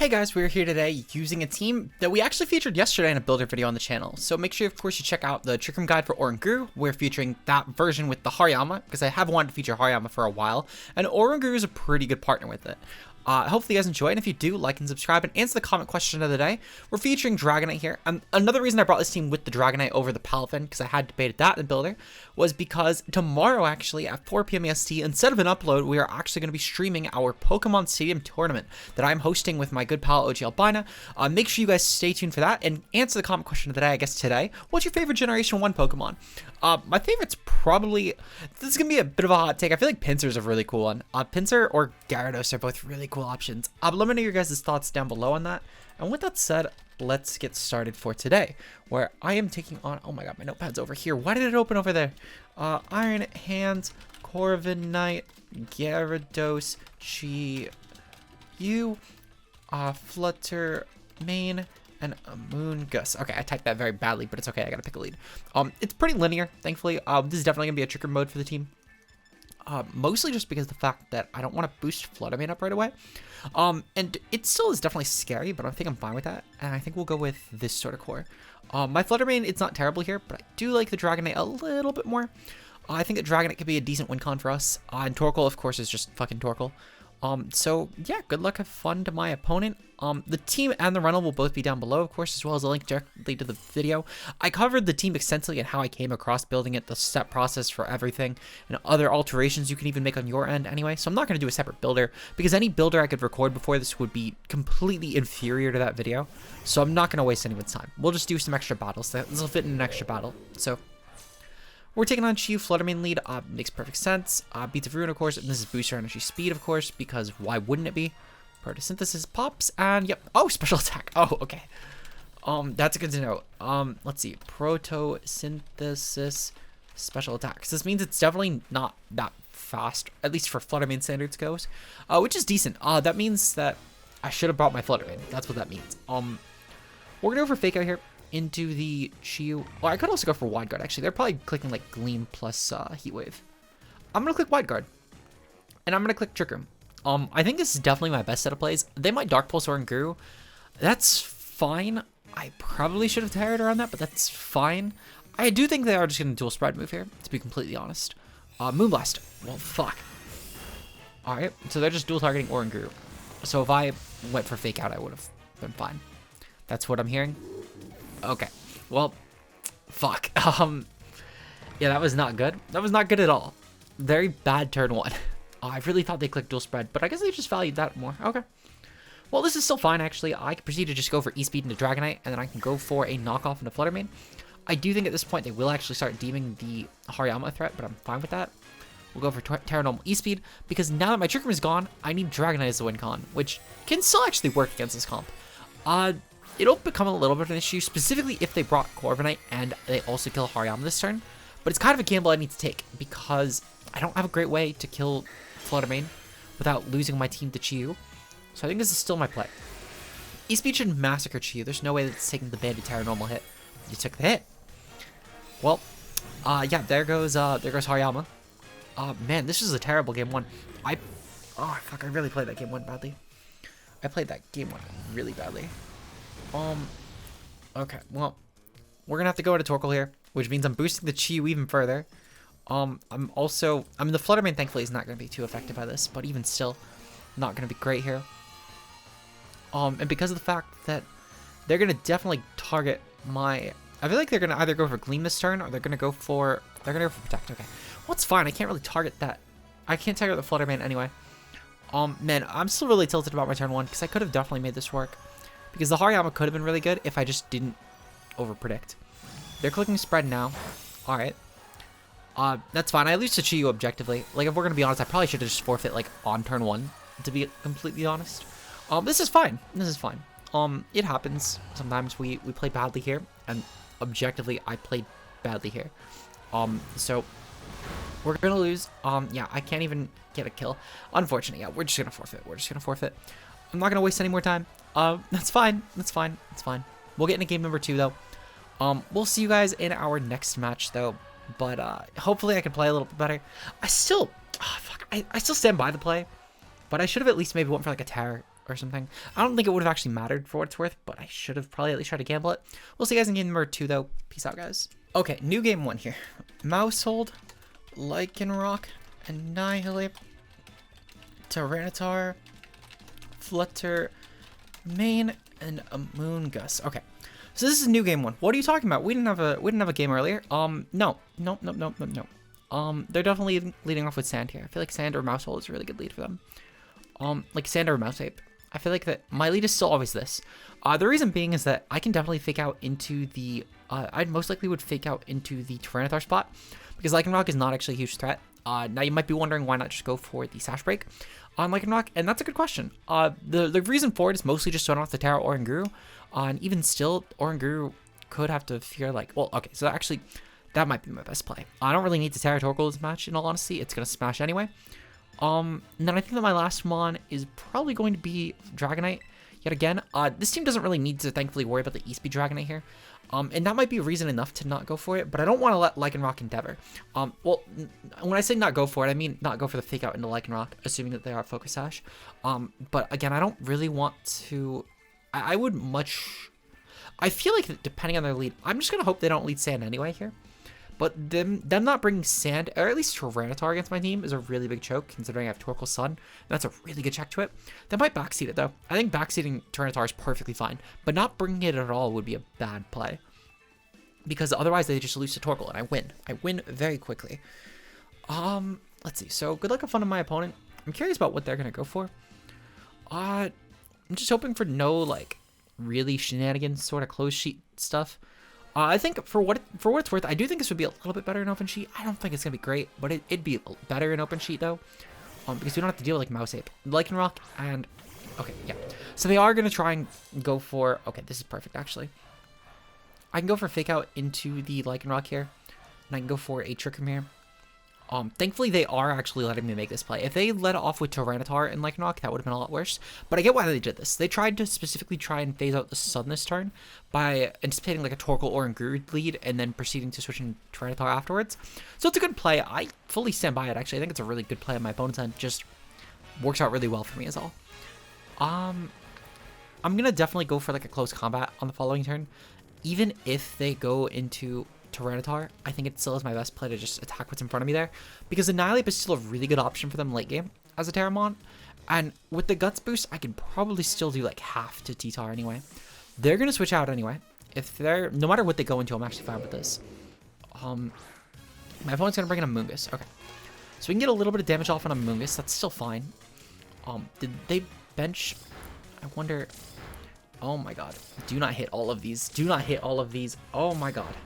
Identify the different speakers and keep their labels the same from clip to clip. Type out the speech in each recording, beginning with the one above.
Speaker 1: Hey guys, we're here today using a team that we actually featured yesterday in a builder video on the channel. So make sure, of course, you check out the Trick Room guide for Oranguru. We're featuring that version with the Hariyama, because I have wanted to feature Hariyama for a while, and Oranguru is a pretty good partner with it. Hopefully you guys enjoy, and if you do, like and subscribe, and answer the comment question of the day. We're featuring Dragonite here, and another reason I brought this team with the Dragonite over the Palafin, because I had debated that in the builder, was because tomorrow, actually, at 4 p.m. EST, instead of an upload, we are actually going to be streaming our Pokemon Stadium tournament that I'm hosting with my good pal, OG Albina. Make sure you guys stay tuned for that, and answer the comment question of the day, I guess, today. What's your favorite Generation 1 Pokemon? My favorite's probably, this is going to be a bit of a hot take. I feel like Pinsir's a really cool one. Pinsir or Gyarados are both really cool options. Let me know your guys' thoughts down below on that. And with that said, let's get started for today, where I am taking on, oh my god, my notepad's over here. Why did it open over there? Iron Hands, Corviknight, Gyarados, Chi-Yu, Flutter Mane, and a Moongus. Okay, I typed that very badly, but it's okay. I gotta pick a lead. It's pretty linear, thankfully. This is definitely gonna be a Trick Room mode for the team. Mostly just because of the fact that I don't want to boost Flutter Mane up right away. And it still is definitely scary, but I think I'm fine with that. And I think we'll go with this sort of core. My Flutter Mane, it's not terrible here, but I do like the Dragonite a little bit more. I think that Dragonite could be a decent win con for us. And Torkoal, of course, is just fucking Torkoal. So yeah, good luck, have fun to my opponent. The team and the rental will both be down below, of course, as well as a link directly to the video. I covered the team extensively and how I came across building it, the step process for everything, and other alterations you can even make on your end anyway. So I'm not going to do a separate builder, because any builder I could record before this would be completely inferior to that video. So I'm not going to waste anyone's time. We'll just do some extra battles. This will fit in an extra battle. So we're taking on Chi-Yu, Flutter Mane lead, makes perfect sense. Beats of Ruin, of course, and this is booster energy speed, of course, because why wouldn't it be? Photosynthesis pops, and yep. Oh, special attack. Oh, okay. That's good to know. Let's see. Photosynthesis special attacks. This means it's definitely not that fast, at least for Flutter Mane standards goes, which is decent. That means that I should have brought my Flutter Mane. That's what that means. We're gonna go for Fake Out here into the Chi-Yu. Well, I could also go for Wide Guard, actually. They're probably clicking like Gleam plus Heat Wave. I'm gonna click Wide Guard, and I'm gonna click Trick Room. I think this is definitely my best set of plays. They might Dark Pulse Oranguru. That's fine. I probably should have tired around that, but that's fine. I do think they are just gonna dual spread move here, to be completely honest. Moonblast. Well, fuck. Alright, so they're just dual targeting Oranguru. So if I went for Fake Out, I would have been fine. That's what I'm hearing. Okay, well, fuck. Yeah, that was not good. That was not good at all. Very bad turn one. I really thought they clicked dual spread, but I guess they just valued that more. Okay. Well, this is still fine, actually. I can proceed to just go for E-Speed into Dragonite, and then I can go for a knockoff into Flutter Mane. I do think at this point they will actually start deeming the Hariyama threat, but I'm fine with that. We'll go for Terra Normal E-Speed, because now that my Trick Room is gone, I need Dragonite as a win con, which can still actually work against this comp. It'll become a little bit of an issue, specifically if they brought Corviknight and they also kill Hariyama this turn. But it's kind of a gamble I need to take, because I don't have a great way to kill Flutter Mane without losing my team to Chi-Yu. So I think this is still my play. E-Speed should massacre Chi-Yu. There's no way that it's taking the banded Terra Normal hit. You took the hit. Well, yeah, there goes Hariyama. Man, this is a terrible game one. Oh, fuck, I really played that game one badly. I played that game one really badly. Okay, well, we're gonna have to go into Torkoal here, which means I'm boosting the Chi-Yu even further. I mean, the Flutter Mane thankfully is not gonna be too affected by this, but even still, not gonna be great here. And because of the fact that they're gonna definitely target my, I feel like they're gonna either go for Gleam this turn, or they're gonna go for Protect. Okay, well, it's fine. I can't really target that. I can't target the Flutter Mane anyway. Man, I'm still really tilted about my turn one, because I could have definitely made this work. Because the Hariyama could have been really good if I just didn't over-predict. They're clicking spread now. Alright. That's fine. I lose to Chi-Yu objectively. Like, if we're going to be honest, I probably should have just forfeit, like, on turn one, to be completely honest. This is fine. This is fine. It happens. Sometimes we play badly here, and objectively, I played badly here. So we're going to lose. Yeah, I can't even get a kill. Unfortunately, yeah, we're just going to forfeit. We're just going to forfeit. I'm not going to waste any more time. That's fine. That's fine. It's fine. We'll get into game number 2, though. We'll see you guys in our next match, though. But, hopefully I can play a little bit better. I still stand by the play. But I should have at least maybe went for, like, a Terra or something. I don't think it would have actually mattered for what it's worth, but I should have probably at least tried to gamble it. We'll see you guys in game number 2, though. Peace out, guys. Okay, new game 1 here. Mousehold, Lycanroc, Annihilate, Tyranitar, Flutter, Mane, and Amoonguss. Okay, so this is new game 1. What are you talking about? We didn't have a game earlier. No. They're definitely leading off with Sand here. I feel like Sand or Mousehold is a really good lead for them. Like Sand or Mouseape. I feel like that my lead is still always this. The reason being is that I can definitely fake out into the, I most likely would fake out into the Tyranitar spot, because Lycanroc is not actually a huge threat. Now you might be wondering why not just go for the Sash Break on Lycanroc, and that's a good question. The reason for it is mostly just to off the Terra Oranguru, and even still, Oranguru could have to fear like, well, okay, so actually, that might be my best play. I don't really need to Terra Torkoal this match, in all honesty. It's going to smash anyway. And then I think that my last mon is probably going to be Dragonite yet again. This team doesn't really need to thankfully worry about the E-Speed Dragonite here. And that might be reason enough to not go for it, but I don't want to let Lycanroc Endeavor. Well, when I say not go for it, I mean not go for the fake out into Lycanroc, assuming that they are Focus Sash. But again, I don't really want to, I would much, I feel like depending on their lead, I'm just going to hope they don't lead Sand anyway here. But them not bringing Sand, or at least Tyranitar against my team, is a really big choke, considering I have Torkoal Sun. That's a really good check to it. They might backseat it, though. I think backseating Tyranitar is perfectly fine, but not bringing it at all would be a bad play. Because otherwise, they just lose to Torkoal, and I win. I win very quickly. Let's see. So, good luck and fun on my opponent. I'm curious about what they're going to go for. I'm just hoping for no, like, really shenanigans sort of close sheet stuff. I think for what it's worth, I do think this would be a little bit better in open sheet. I don't think it's gonna be great, but it'd be better in open sheet though, because we don't have to deal with like Mouseape, Lycanroc, and okay, yeah. So they are gonna try and go for, okay, this is perfect actually. I can go for fake out into the Lycanroc here, and I can go for a Trick Room here. Thankfully they are actually letting me make this play. If they let off with Tyranitar and Lycanroc, that would have been a lot worse. But I get why they did this. They tried to specifically try and phase out the Sun this turn by anticipating like a Torkoal or Oranguru lead and then proceeding to switch in Tyranitar afterwards. So it's a good play. I fully stand by it actually. I think it's a really good play on my opponent's end. Just works out really well for me is all. I'm gonna definitely go for like a close combat on the following turn. Even if they go into Tyranitar, I think it still is my best play to just attack what's in front of me there, because Annihilate is still a really good option for them late game as a Terramon, and with the Guts boost, I can probably still do like half to T-Tar anyway. They're gonna switch out anyway. If they're, no matter what they go into, I'm actually fine with this. My opponent's gonna bring in a Amoonguss. Okay, so we can get a little bit of damage off on a Amoonguss. That's still fine. Did they bench? I wonder. Oh my god! Do not hit all of these. Do not hit all of these. Oh my god.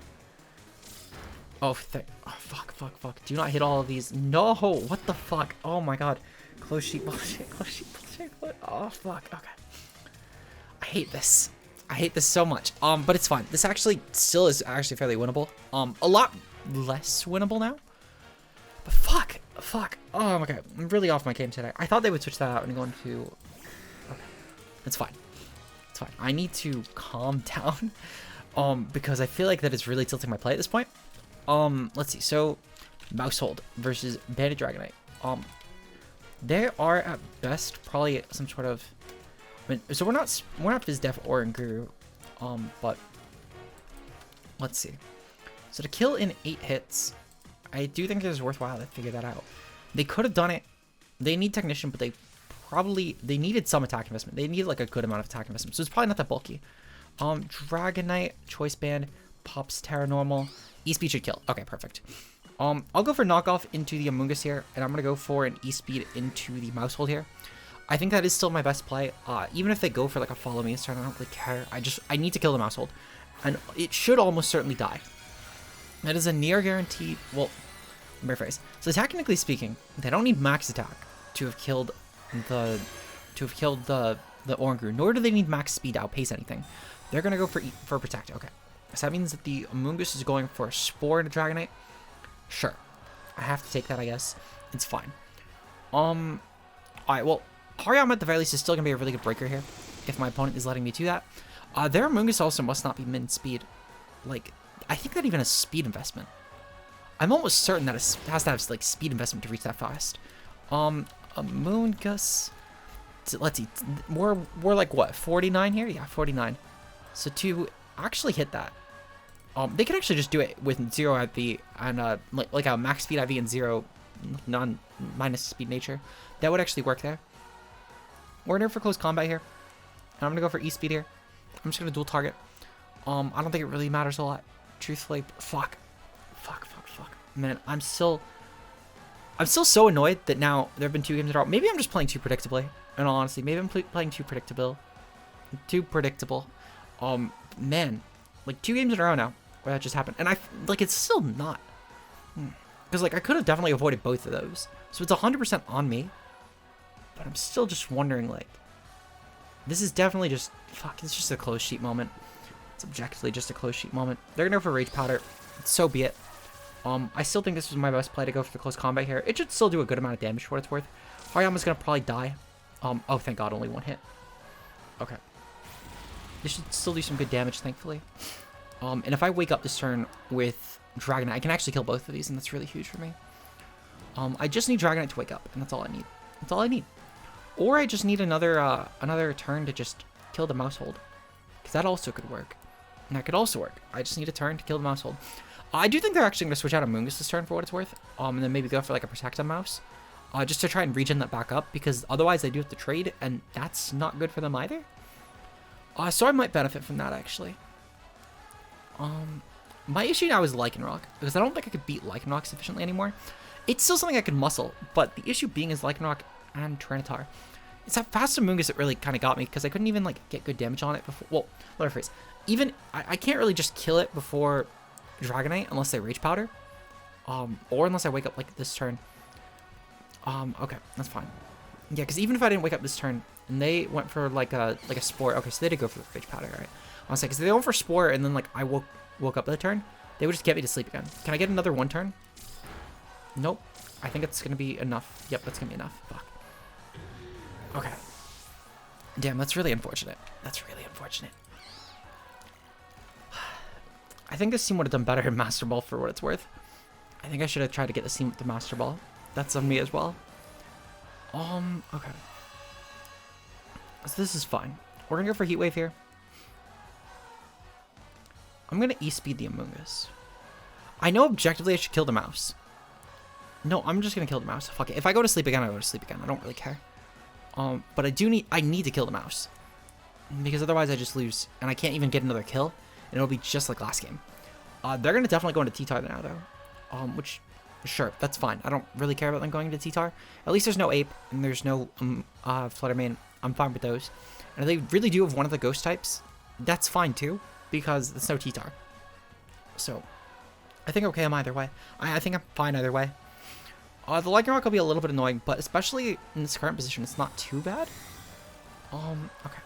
Speaker 1: Oh, fuck. Do not hit all of these. No, what the fuck? Oh my god. Close sheet bullshit. Oh, fuck. Okay. I hate this. I hate this so much. But it's fine. This actually still is actually fairly winnable. A lot less winnable now. But fuck. Oh my god. I'm really off my game today. I thought they would switch that out and go into... Okay. It's fine. It's fine. I need to calm down. Because I feel like that is really tilting my play at this point. Let's see. So, Mousehold versus Banded Dragonite. There are at best probably some sort of. I mean, so we're not Fizdef or Oranguru. But let's see. So to kill in 8 hits, I do think it is worthwhile to figure that out. They could have done it. They need Technician, but they needed some attack investment. They need like a good amount of attack investment, so it's probably not that bulky. Dragonite, Choice Band, pops Terra Normal. E-Speed should kill. Okay, perfect. I'll go for knockoff into the Amoonguss here, and I'm gonna go for an E-Speed into the Mousehold here. I think that is still my best play. Even if they go for like a follow me this turn, I don't really care. I need to kill the Mousehold, and it should almost certainly die. That is a near guaranteed. Well, rephrase. So technically speaking, they don't need max attack to have killed the Oranguru, nor do they need max speed to outpace anything. They're gonna go for protect. Okay. So that means that the Amoonguss is going for a Spore and a Dragonite. Sure. I have to take that, I guess. It's fine. Alright, well, Hariyama at the very least is still going to be a really good breaker here, if my opponent is letting me do that. Their Amoonguss also must not be min speed. Like, I think that even has speed investment. I'm almost certain that it has to have, like, speed investment to reach that fast. Amoonguss. let's see. We're like what, 49 here? Yeah, 49. So to actually hit that, they could actually just do it with 0 IV and like a max speed IV and 0 minus speed nature. That would actually work there. We're gonna go for close combat here, and I'm gonna go for E speed here. I'm just gonna dual target. I don't think it really matters a lot, truthfully. Fuck. Man, I'm still so annoyed that now there have been 2 games in a row. Maybe I'm just playing too predictably. In all honesty, maybe I'm playing too predictable. Man, like 2 games in a row now where that just happened, and like it's still not. Because like I could have definitely avoided both of those, so it's 100% on me. But I'm still just wondering, like, this is definitely just it's just a close sheet moment. It's objectively just a close sheet moment. They're gonna go for Rage Powder. So be it. I still think this was my best play to go for the close combat here. It should still do a good amount of damage for what it's worth. Hariyama's gonna probably die. Oh, thank God, only 1 hit. Okay. This should still do some good damage, thankfully. And if I wake up this turn with Dragonite, I can actually kill both of these, and that's really huge for me. I just need Dragonite to wake up, and that's all I need. That's all I need. Or I just need another turn to just kill the Mousehold, because that also could work. And that could also work. I just need a turn to kill the Mousehold. I do think they're actually going to switch out Amoonguss this turn for what it's worth, and then maybe go for like a Protecta Mouse, just to try and regen that back up, because otherwise they do have to trade, and that's not good for them either. So I might benefit from that, actually. My issue now is Lycanroc, because I don't think I could beat Lycanroc sufficiently anymore. It's still something I could muscle, but the issue being is Lycanroc and Tyranitar. It's that fast Amoonguss that really kind of got me, because I couldn't even like get good damage on it before. Well, let me rephrase. Even I can't really just kill it before Dragonite unless they Rage Powder, or unless I wake up like this turn. Okay, that's fine. Yeah, because even if I didn't wake up this turn and they went for like a Spore, okay, so they did go for the Rage Powder, right? I was like, because they went for Spore and then like I woke up that turn, they would just get me to sleep again. Can I get another 1 turn? Nope. I think it's gonna be enough. Yep, that's gonna be enough. Fuck. Okay. Damn, that's really unfortunate. That's really unfortunate. I think this team would have done better in Master Ball for what it's worth. I think I should have tried to get this team with the Master Ball. That's on me as well. Okay. So this is fine. We're gonna go for Heat Wave here. I'm gonna E-speed the Amoonguss. I know objectively I should kill the mouse. No, I'm just gonna kill the mouse. Fuck it. If I go to sleep again, I go to sleep again. I don't really care. But I need to kill the mouse, because otherwise I just lose, and I can't even get another kill, and it'll be just like last game. They're gonna definitely go into T-Tar now though, which, sure, that's fine. I don't really care about them going into T-Tar. At least there's no Ape, and there's no Flutter Mane. I'm fine with those. And if they really do have one of the ghost types, that's fine too, because it's no T-Tar. So, I think okay, I'm either way. I think I'm fine either way. The Lycanroc will be a little bit annoying, but especially in this current position, it's not too bad. Okay.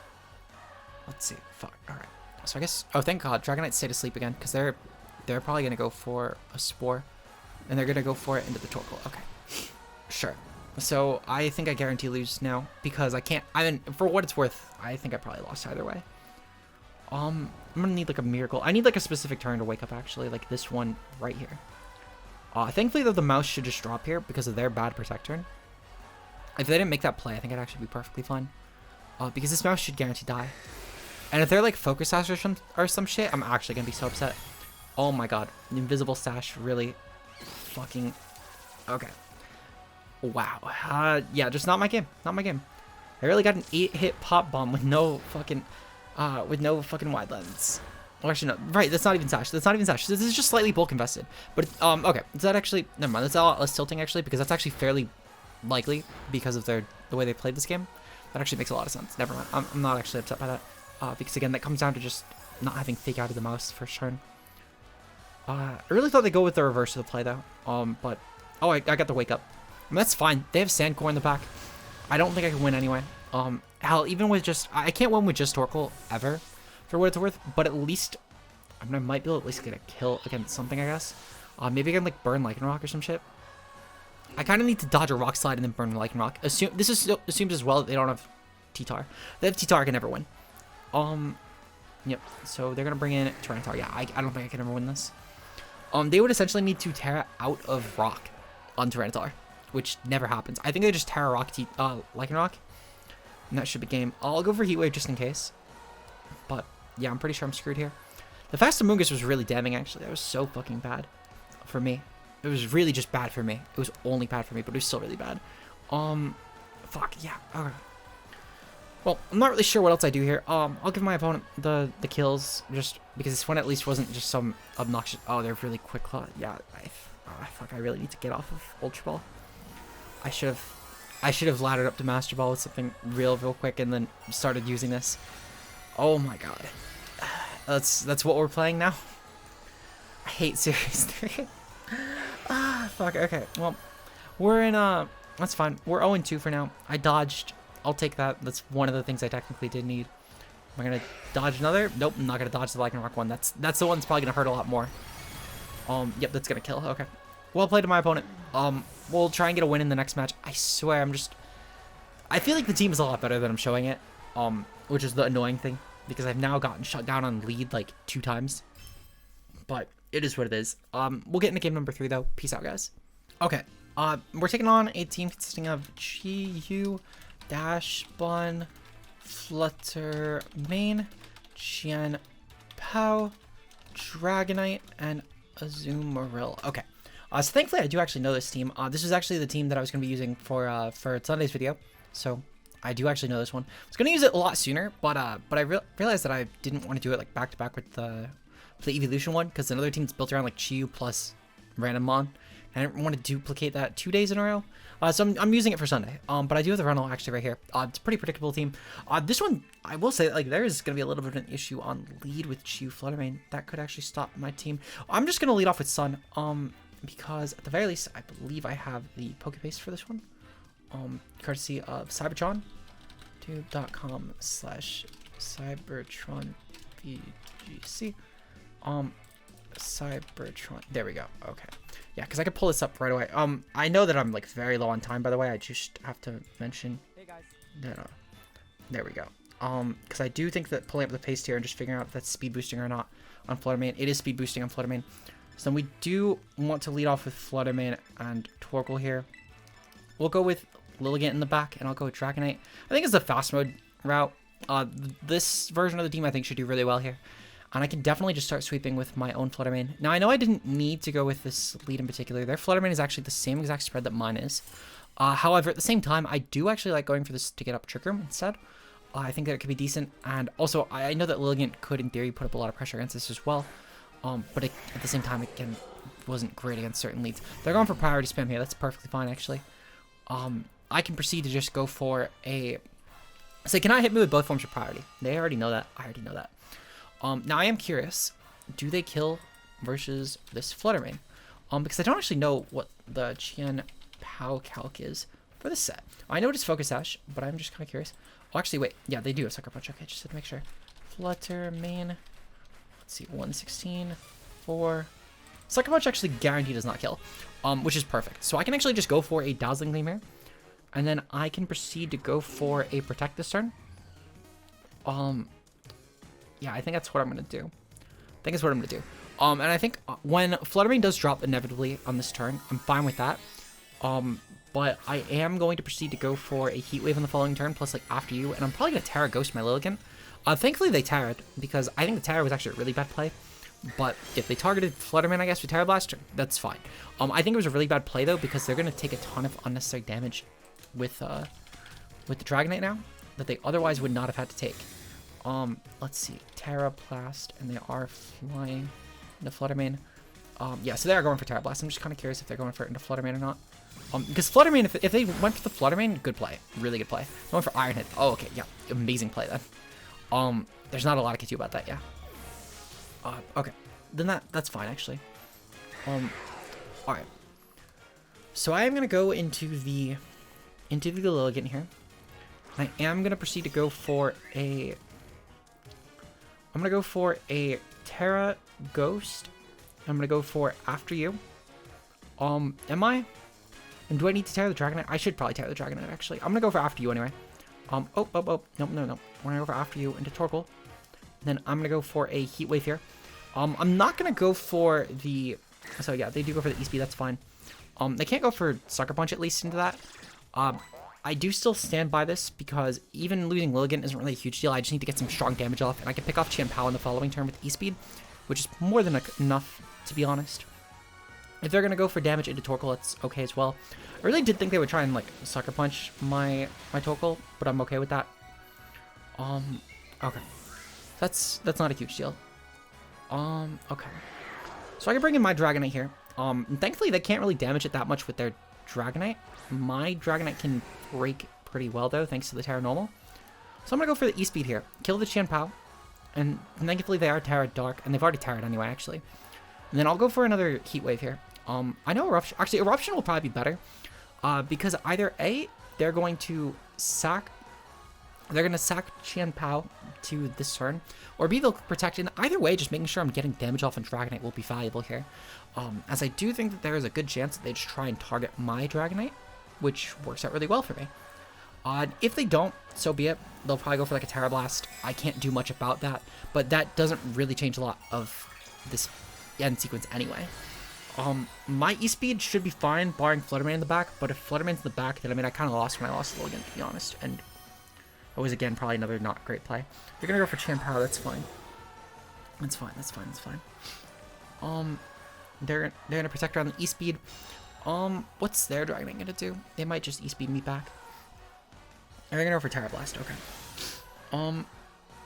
Speaker 1: Let's see. Fuck. Alright. So I guess... Oh, thank God. Dragonite stayed asleep again, because they're probably going to go for a Spore. And they're going to go for it into the Torkoal. Okay. Sure. So I think I guarantee lose now, because I can't... I mean, for what it's worth, I think I probably lost either way. I'm going to need, like, a miracle. I need, like, a specific turn to wake up, actually. Like, this one right here. Thankfully, though, the mouse should just drop here because of their bad Protect turn. If they didn't make that play, I think it'd actually be perfectly fine. Because this mouse should guarantee die. And if they're like Focus Sash or some shit, I'm actually going to be so upset. Oh my God. The Invisible Sash really fucking... Okay. Wow. Yeah, just not my game. Not my game. I really got an 8-hit Pop Bomb with no fucking Wide Lens. Oh, actually, no. Right, that's not even Sash. That's not even Sash. This is just slightly bulk invested. But, okay. Is that actually... Never mind. That's a lot less tilting, actually, because that's actually fairly likely because of the way they played this game. That actually makes a lot of sense. Never mind. I'm not actually upset by that. Because, again, that comes down to just not having Fake Out of the mouse first turn. I really thought they'd go with the reverse of the play, though. But... Oh, I got the Wake Up. I mean, that's fine. They have Sandcore in the back. I don't think I can win anyway. Hell, even with just... I can't win with just Torkoal, ever. For what it's worth, but at least I might be able to at least get a kill against something, I guess. Maybe I can like burn Lycanroc or some shit. I kind of need to dodge a Rock Slide and then burn Lycanroc. This assumes as well that they don't have T-Tar. If they have T-Tar, I can never win. Yep. So they're gonna bring in Tyranitar. Yeah, I don't think I can ever win this. They would essentially need to Terra out of Rock on Tyranitar, which never happens. I think they just Terra Rock Lycanroc. And that should be game. I'll go for Heat Wave just in case. But yeah, I'm pretty sure I'm screwed here. The Fast Amoonguss was really damning, actually. That was so fucking bad for me. It was really just bad for me. It was only bad for me, but it was still really bad. Fuck, yeah. Okay. Well, I'm not really sure what else I do here. I'll give my opponent the kills, just because this one at least wasn't just some obnoxious... Oh, they're really quick. Yeah, fuck, I really need to get off of Ultra Ball. I should have laddered up to Master Ball with something real quick and then started using this. Oh my god. That's what we're playing now. I hate Series 3. Fuck, okay. Well, we're in, that's fine. We're 0-2 for now. I dodged. I'll take that. That's one of the things I technically did need. Am I gonna dodge another? Nope, I'm not gonna dodge the Lycan Rock one. That's the one that's probably gonna hurt a lot more. Yep, that's gonna kill. Okay. Well played to my opponent. We'll try and get a win in the next match. I swear, I feel like the team is a lot better than I'm showing it. Which is the annoying thing, because I've now gotten shut down on lead like 2 times. But it is what it is. We'll get into game number 3 though. Peace out, guys. Okay. We're taking on a team consisting of Chi-Yu, Dash Bun, Flutter Mane, Qian Pao, Dragonite, and Azumarill. Okay. So thankfully I do actually know this team. This is actually the team that I was going to be using for Sunday's video. So I do actually know this one. I was going to use it a lot sooner, but I realized that I didn't want to do it like back to back with the evolution one, because another team's built around like Chi-Yu plus Random Mon. I didn't want to duplicate that 2 days in a row. So I'm using it for Sunday. But I do have the Renal actually right here. It's a pretty predictable team. This one, I will say, like, there is going to be a little bit of an issue on lead with Chi-Yu Fluttermane. That could actually stop my team. I'm just going to lead off with Sun. Because at the very least, I believe I have the Pokepaste for this one. Courtesy of Cybertron. Tube.com/Cybertron VGC. Cybertron. There we go. Okay. Yeah, because I could pull this up right away. I know that I'm like very low on time, by the way. I just have to mention that. There we go. Because I do think that pulling up the paste here and just figuring out if that's speed boosting or not on Fluttermane. It is speed boosting on Fluttermane. So then we do want to lead off with Fluttermane and Torkoal here. We'll go with Lilligant in the back, and I'll go with Dragonite. I think it's the fast mode route. This version of the team I think should do really well here. And I can definitely just start sweeping with my own Fluttermane. Now, I know I didn't need to go with this lead in particular. Their Fluttermane is actually the same exact spread that mine is. However, at the same time, I do actually like going for this to get up Trick Room instead. I think that it could be decent. And also, I know that Lilligant could, in theory, put up a lot of pressure against this as well. But at the same time, it wasn't great against certain leads. They're going for priority spam here. That's perfectly fine, actually. I can proceed to just go for a... So, cannot hit me with both forms of priority. They already know that. I already know that. Now I am curious, do they kill versus this Fluttermane? Because I don't actually know what the Qian Pao calc is for this set. I know it is Focus Sash, but I'm just kind of curious. Oh, actually, wait. Yeah, they do have Sucker Punch. Okay, just to make sure. Fluttermane. Let's see, 116, 4. Sucker Punch actually guaranteed does not kill, which is perfect. So I can actually just go for a Dazzling Gleam here, and then I can proceed to go for a Protect this turn. Yeah, I think that's what I'm going to do. And I think when Fluttermane does drop inevitably on this turn, I'm fine with that. But I am going to proceed to go for a Heat Wave on the following turn, plus like after you, and I'm probably going to Terra Ghost my Lilligant. Thankfully they Terra'd, because I think the Terra was actually a really bad play. But if they targeted Fluttermane, I guess, with Terra Blast, that's fine. I think it was a really bad play, though, because they're going to take a ton of unnecessary damage with the Dragonite now that they otherwise would not have had to take. Let's see, Terra Blast, and they are flying into Fluttermane. Yeah, so they are going for Terra Blast. I'm just kind of curious if they're going for it into Fluttermane or not. Because Fluttermane, if they went for the Fluttermane, good play, really good play. Going for Iron Head. Oh, okay, yeah, amazing play then. There's not a lot I can do about that, yeah. Okay, then that's fine actually. All right. So I am gonna go into the Lilligant here. I am gonna proceed to go for a. I'm gonna go for a Terra Ghost. I'm gonna go for After You. Am I? And do I need to tear the Dragonite? I should probably tear the Dragonite actually. I'm gonna go for After You anyway. Oh. No. We're gonna go for After You into Torkoal. Then I'm gonna go for a Heat Wave here. I'm not gonna go for the. So yeah, they do go for the E-Speed. That's fine. They can't go for Sucker Punch at least into that. I I do still stand by this because even losing Lilligant isn't really a huge deal. I just need to get some strong damage off, and I can pick off Chien-Pao in the following turn with E-Speed, which is more than enough, to be honest. If they're going to go for damage into Torkoal, it's okay as well. I really did think they would try and, like, Sucker Punch my Torkoal, but I'm okay with that. Okay. That's not a huge deal. Okay. So I can bring in my Dragonite here. And thankfully they can't really damage it that much with their Dragonite. My Dragonite can break pretty well, though, thanks to the Terra Normal. So I'm going to go for the E-Speed here. Kill the Chien-Pao. And thankfully they are Terra Dark, and they've already Terra'd anyway, actually. And then I'll go for another Heat Wave here. I know Eruption... Actually, Eruption will probably be better. Because either A, they're going to sack... They're going to sack Chien-Pao to this turn. Or B, they'll protect. And either way, just making sure I'm getting damage off on Dragonite will be valuable here. As I do think that there is a good chance that they just try and target my Dragonite, which works out really well for me. If they don't, so be it. They'll probably go for like a Terra Blast. I can't do much about that, but that doesn't really change a lot of this end sequence anyway. My E-Speed should be fine, barring Fluttermane in the back, but if Fluttermane's in the back, then I mean, I kind of lost when I lost Logan, to be honest, and it was, again, probably another not great play. They're going to go for Chien-Pao, that's fine. That's fine, that's fine, that's fine. They're going to protect around the E-Speed. What's their Dragonite going to do? They might just E-Speed me back. They're going to go for Terra Blast, okay.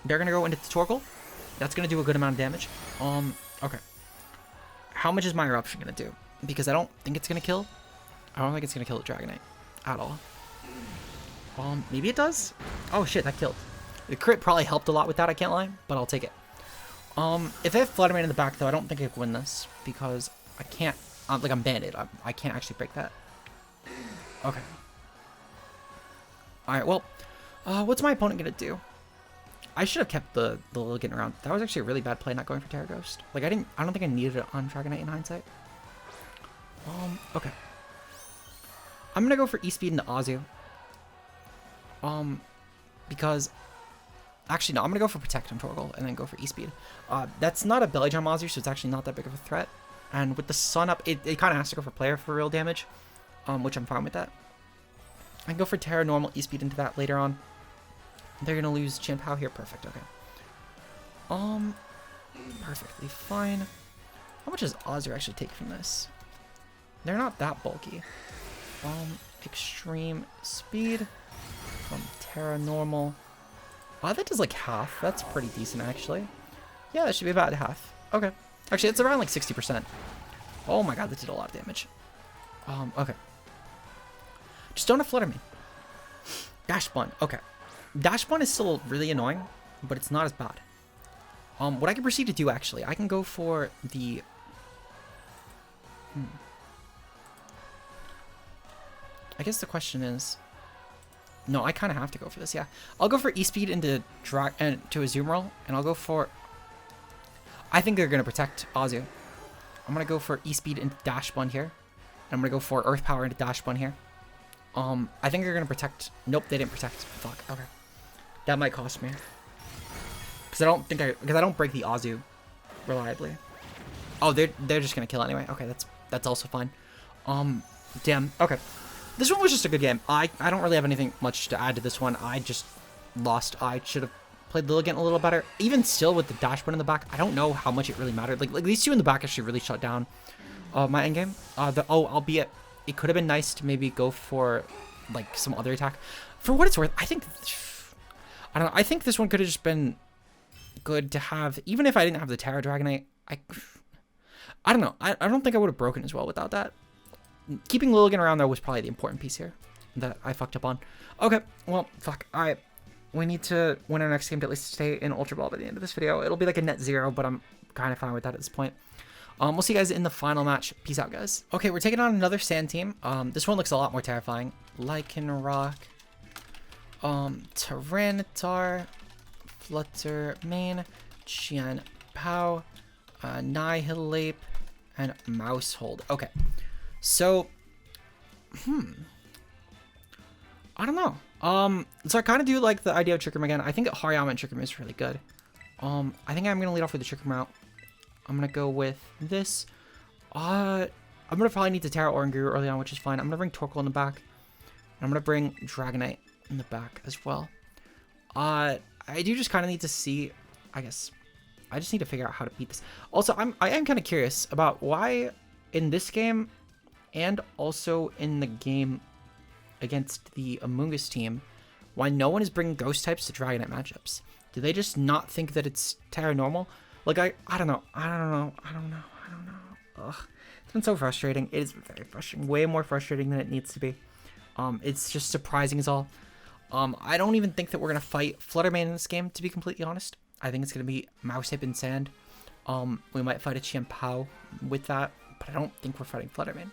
Speaker 1: They're going to go into the Torkoal. That's going to do a good amount of damage. Okay. How much is my Eruption going to do? Because I don't think it's going to kill. I don't think it's going to kill the Dragonite at all. Maybe it does? Oh shit, that killed. The crit probably helped a lot with that, I can't lie, but I'll take it. If they have Fluttermane in the back, though, I don't think I can win this, because I can't, like, I'm banded. I can't actually break that. Okay. Alright, well, what's my opponent gonna do? I should have kept the Lilligant around. That was actually a really bad play not going for Terra Ghost. Like, I don't think I needed it on Dragonite in hindsight. Okay. I'm gonna go for E-Speed into Azu. Because... Actually, no, I'm gonna go for Protect on Torkoal and then go for E-Speed. That's not a Belly Drum Azu, so it's actually not that big of a threat. And with the Sun up, it kind of has to go for Player for real damage, which I'm fine with that. I can go for Terra Normal E-Speed into that later on. They're gonna lose Chien-Pao here. Perfect, okay. Perfectly fine. How much does Azu actually take from this? They're not that bulky. Extreme Speed from Terra Normal. That does like half. That's pretty decent, actually. Yeah, that should be about half. Okay. Actually, it's around like 60%. Oh my god, that did a lot of damage. Okay. Just don't have Fluttermane. Dash Bun. Okay. Dash Bun is still really annoying, but it's not as bad. What I can proceed to do, actually, I can go for the... I guess the question is... No, I kind of have to go for this, yeah. I'll go for E-Speed into to a Azumarill, and I'll go for... I think they're going to protect Azu. I'm going to go for E-Speed into Dash Bun here. And I'm going to go for Earth Power into Dash Bun here. I think they're going to protect... Nope, they didn't protect. Fuck, okay. That might cost me. Because I don't break the Azu reliably. Oh, they're just going to kill anyway. Okay, that's also fine. Damn, okay. This one was just a good game. I don't really have anything much to add to this one. I just lost. I should have played Lilligant a little better. Even still with the Dash Bun in the back, I don't know how much it really mattered. Like these two in the back actually really shut down my endgame. Albeit it could have been nice to maybe go for like some other attack. For what it's worth, I think I think this one could have just been good to have, even if I didn't have the Terra Dragonite. I don't know. I don't think I would have broken as well without that. Keeping Lilligant around, though, was probably the important piece here that I fucked up on. Okay, well, fuck. Alright, we need to win our next game to at least stay in Ultra Ball by the end of this video. It'll be like a net 0, but I'm kind of fine with that at this point. We'll see you guys in the final match. Peace out, guys. Okay, we're taking on another Sand team. This one looks a lot more terrifying. Lycanroc, Tyranitar, Fluttermane, Chien-Pao, Nihilate, and Mousehold. Okay. So, I don't know. So I kind of do like the idea of Trick Room again. I think Hariyama and Trick Room is really good. I think I'm going to lead off with the Trick Room route. I'm going to go with this. I'm going to probably need to Terra Oranguru early on, which is fine. I'm going to bring Torkoal in the back. I'm going to bring Dragonite in the back as well. I do just kind of need to see, I guess. I just need to figure out how to beat this. Also, I am kind of curious about why in this game and also in the game against the Among Us team, why no one is bringing ghost types to Dragonite matchups. Do they just not think that it's Terra normal? Like, I don't know. Ugh. It's been so frustrating. It is very frustrating. Way more frustrating than it needs to be. It's just surprising as all. I don't even think that we're going to fight Fluttermane in this game, to be completely honest. I think it's going to be Mouse Hip and Sand. We might fight a Chimpao with that, but I don't think we're fighting Fluttermane.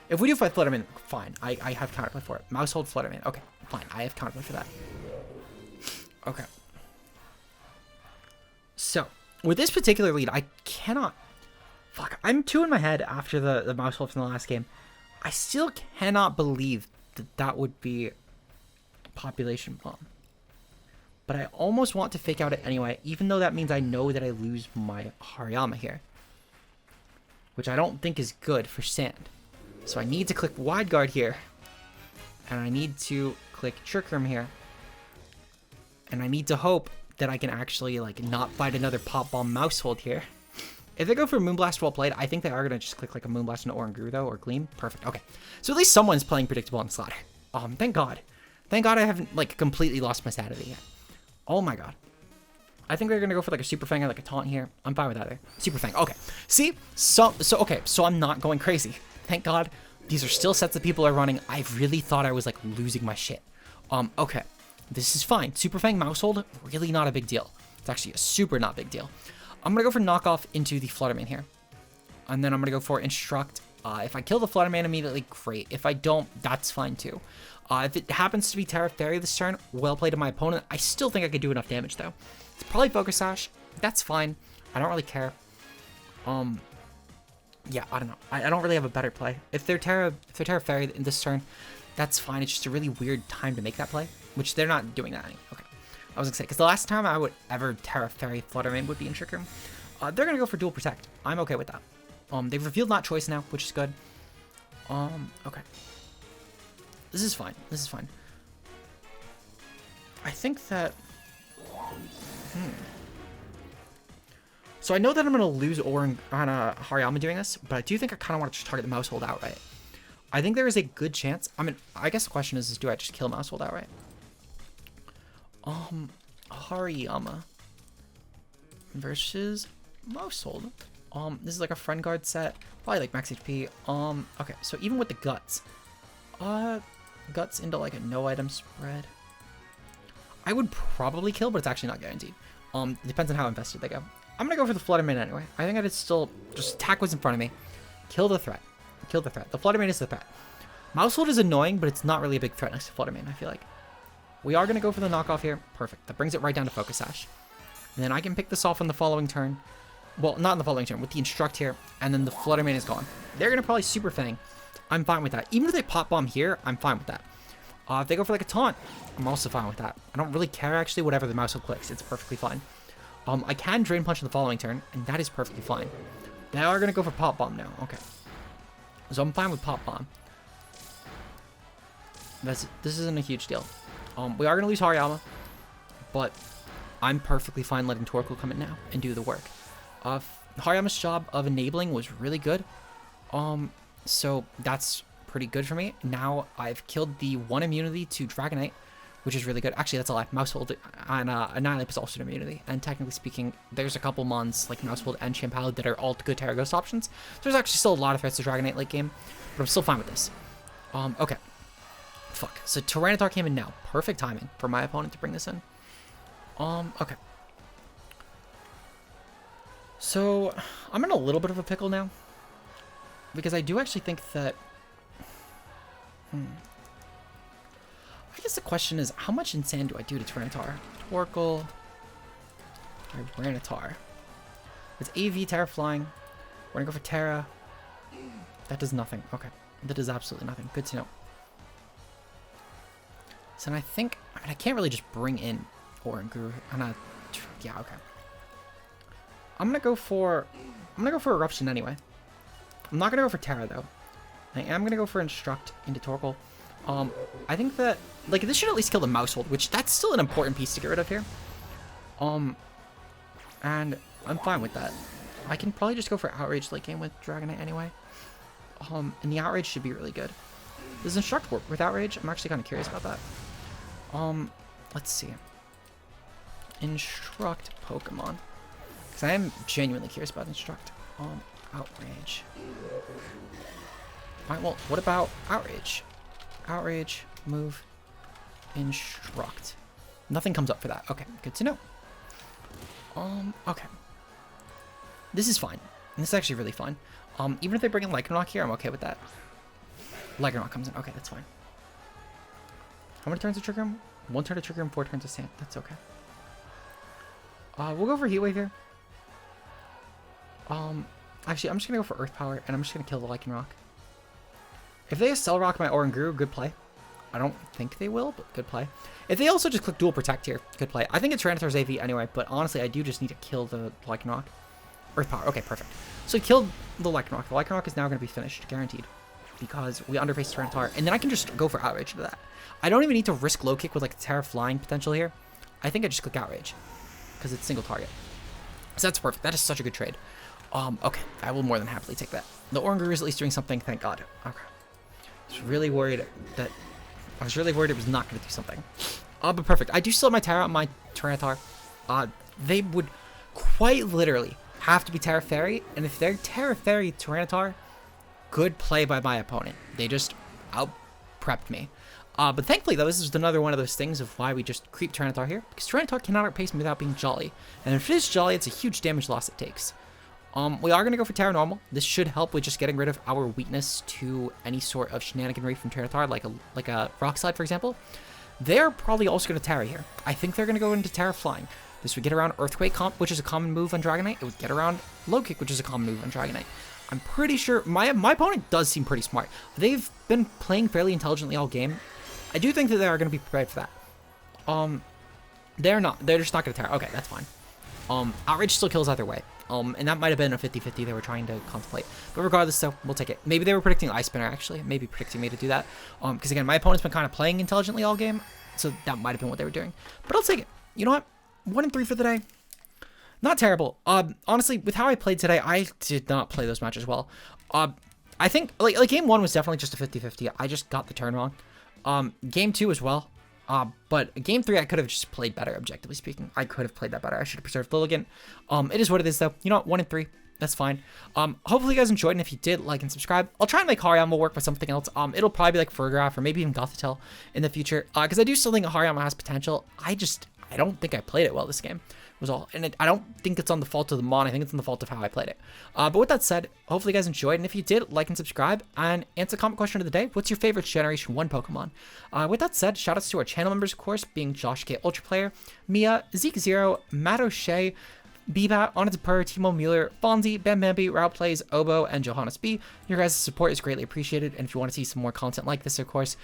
Speaker 1: If we do fight Fluttermane, fine. I have counterplay for it. Mouse Hold Fluttermane. Okay, fine. I have counterplay for that. Okay. So, with this particular lead, I cannot... Fuck, I'm 2 in my head after the Mouse Hold from the last game. I still cannot believe that that would be Population Bomb. But I almost want to fake out it anyway, even though that means I know that I lose my Hariyama here. Which I don't think is good for Sand. So I need to click Wide Guard here. And I need to click Trick Room here. And I need to hope that I can actually, like, not fight another Pop Bomb Mouse Hold here. If they go for Moonblast well played, I think they are going to just click, like, a Moonblast and Oranguru, though, or Gleam. Perfect. Okay. So at least someone's playing predictable on Slaughter. Thank God. Thank God I haven't, like, completely lost my sanity yet. Oh my God. I think they're going to go for like a Super Fang or like a Taunt here. I'm fine with that there. Super Fang. Okay. See? So I'm not going crazy. Thank God. These are still sets that people are running. I really thought I was like losing my shit. Okay. This is fine. Super Fang Mouse Hold, really not a big deal. It's actually a super not big deal. I'm going to go for Knockoff into the Fluttermane here. And then I'm going to go for Instruct. If I kill the Fluttermane immediately, great. If I don't, that's fine too. If it happens to be Terra Fairy this turn, well played to my opponent. I still think I could do enough damage though. It's probably Focus Sash. That's fine. I don't really care. Yeah, I don't know. I don't really have a better play. If they're Terra Fairy in this turn, that's fine. It's just a really weird time to make that play, which they're not doing that. Okay. I was gonna say, because the last time I would ever Terra Fairy Fluttermane would be in Trick Room. They're gonna go for Dual Protect. I'm okay with that. They've revealed Not Choice now, which is good. Okay. This is fine. This is fine. I think that... So I know that I'm going to lose on Hariyama doing this, but I do think I kind of want to just target the Mouse Hold outright. I think there is a good chance... I mean, I guess the question is do I just kill Mouse Hold outright? Hariyama versus Mouse Hold. This is like a Friend Guard set. Probably like max HP. Okay, so even with the Guts... Guts into like a no item spread. I would probably kill, but it's actually not guaranteed. It depends on how invested they go. I'm gonna go for the Fluttermane anyway. I think I did still just attack what's in front of me. Kill the threat. Kill the threat. The Fluttermane is the threat. Mouse Hold is annoying, but it's not really a big threat next to Fluttermane, I feel like. We are gonna go for the knockoff here. Perfect. That brings it right down to Focus Sash. And then I can pick this off on the following turn. Well, not in the following turn, with the Instruct here, and then the Fluttermane is gone. They're gonna probably Super Fang. I'm fine with that. Even if they Pop Bomb here, I'm fine with that. If they go for like a Taunt, I'm also fine with that. I don't really care actually, whatever the Mouse Hold clicks, it's perfectly fine. I can Drain Punch in the following turn, and that is perfectly fine. They are going to go for Pop Bomb now. Okay. So I'm fine with Pop Bomb. This isn't a huge deal. We are going to lose Hariyama, but I'm perfectly fine letting Torkoal come in now and do the work. Hariyama's job of enabling was really good. So that's pretty good for me. Now I've killed the 1 immunity to Dragonite, which is really good. Actually, that's a lie. Mouse Hold and Annihilate is also an immunity. And technically speaking, there's a couple mons like Mouse Hold and Chimpao that are all good Terra Ghost options. So there's actually still a lot of threats to Dragonite late game, but I'm still fine with this. Okay. Fuck. So Tyranitar came in now. Perfect timing for my opponent to bring this in. Okay. So I'm in a little bit of a pickle now, because I do actually think that... I guess the question is, how much Insane do I do to Tyranitar? Torkoal, Tyranitar. It's AV, Terra Flying. We're gonna go for Terra. That does nothing. Okay. That does absolutely nothing. Good to know. So then I think, I mean, I can't really just bring in Oranguru. Yeah, okay. I'm gonna go for Eruption anyway. I'm not gonna go for Terra though. I am gonna go for Instruct into Torkoal. I think that, like, this should at least kill the Mousehold, which that's still an important piece to get rid of here. And I'm fine with that. I can probably just go for Outrage late game with Dragonite anyway. And the Outrage should be really good. Does Instruct work with Outrage? I'm actually kind of curious about that. Let's see. Instruct Pokemon. Because I am genuinely curious about Instruct. Outrage. Alright, well, what about Outrage? Outrage, move, Instruct. Nothing comes up for that. Okay, good to know. Okay. This is fine. This is actually really fun. Even if they bring in Lycanroc here, I'm okay with that. Lycanroc comes in. Okay, that's fine. How many turns to trigger him? 1 turn to trigger him, 4 turns to sand. That's okay. We'll go for Heat Wave here. Actually, I'm just gonna go for Earth Power, and I'm just gonna kill the Lycanroc. If they Cell Rock my Oranguru, good play. I don't think they will, but good play. If they also just click Dual Protect here, good play. I think it's Tyranitar's AV anyway, but honestly, I do just need to kill the Lycanroc. Earth Power. Okay, perfect. So he killed the Lycanroc. The Lycanroc is now going to be finished, guaranteed, because we underfaced Tyranitar, and then I can just go for Outrage to that. I don't even need to risk Low Kick with like Terra Flying potential here. I think I just click Outrage, because it's single target. So that's perfect. That is such a good trade. Okay, I will more than happily take that. The Oranguru is at least doing something, thank God. Okay. I was really worried it was not going to do something. But perfect. I do still have my Terra on my Tyranitar. They would quite literally have to be Terra Fairy, and if they're Terra Fairy Tyranitar, good play by my opponent. They just out-prepped me. But thankfully, though, this is another one of those things of why we just creep Tyranitar here, because Tyranitar cannot outpace me without being Jolly. And if it is Jolly, it's a huge damage loss it takes. We are going to go for Terra Normal. This should help with just getting rid of our weakness to any sort of shenaniganry from Tyranitar, like a Rock Slide, for example. They're probably also going to Terra here. I think they're going to go into Terra Flying. This would get around Earthquake, which is a common move on Dragonite. It would get around Low Kick, which is a common move on Dragonite. I'm pretty sure my opponent does seem pretty smart. They've been playing fairly intelligently all game. I do think that they are going to be prepared for that. They're not. They're just not going to Terra. Okay, that's fine. Outrage still kills either way. And that might have been a 50-50 they were trying to contemplate. But regardless, though, we'll take it. Maybe they were predicting Ice Spinner, actually. Maybe predicting me to do that. Because, again, my opponent's been kind of playing intelligently all game. So that might have been what they were doing. But I'll take it. You know what? 1-3 for the day. Not terrible. Honestly, with how I played today, I did not play those matches well. I think, like game 1 was definitely just a 50-50. I just got the turn wrong. Game 2 as well. But game 3, I could have just played better, objectively speaking. I could have played that better. I should have preserved Lilligant. It is what it is, though. You know what? 1-3. That's fine. Hopefully you guys enjoyed, and if you did, like and subscribe. I'll try and make Hariyama work with something else. It'll probably be like Fergraph or maybe even Gothitelle in the future. Because I do still think Hariyama has potential. I don't think I played it well this game. Was all. And I don't think it's on the fault of the mon. I think it's on the fault of how I played it. But with that said, hopefully you guys enjoyed. And if you did, like and subscribe. And answer the comment question of the day. What's your favorite Generation 1 Pokemon? With that said, shoutouts to our channel members, of course, being Josh K. Ultra Player, Mia, Zeke Zero, Matt O'Shea, Bbat, Honest Per, Timo Mueller, Fonzie, Ben Bambi, Route Plays, Obo, and Johannes B. Your guys' support is greatly appreciated. And if you want to see some more content like this, of course,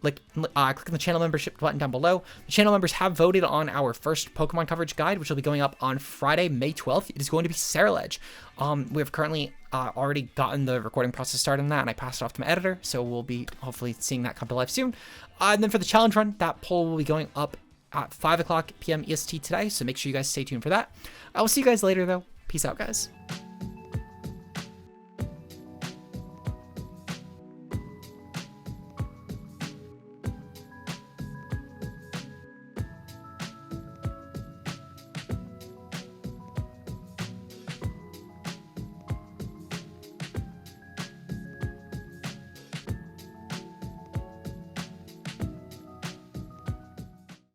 Speaker 1: click on the channel membership button down below. The channel members have voted on our first Pokemon coverage guide, which will be going up on Friday, May 12th. It is going to be Ceruledge. We have currently already gotten the recording process started on that, and I passed it off to my editor, so we'll be hopefully seeing that come to life soon. And then for the challenge run, that poll will be going up at 5 o'clock p.m. EST today, so make sure you guys stay tuned for that. I will see you guys later, though. Peace out, guys.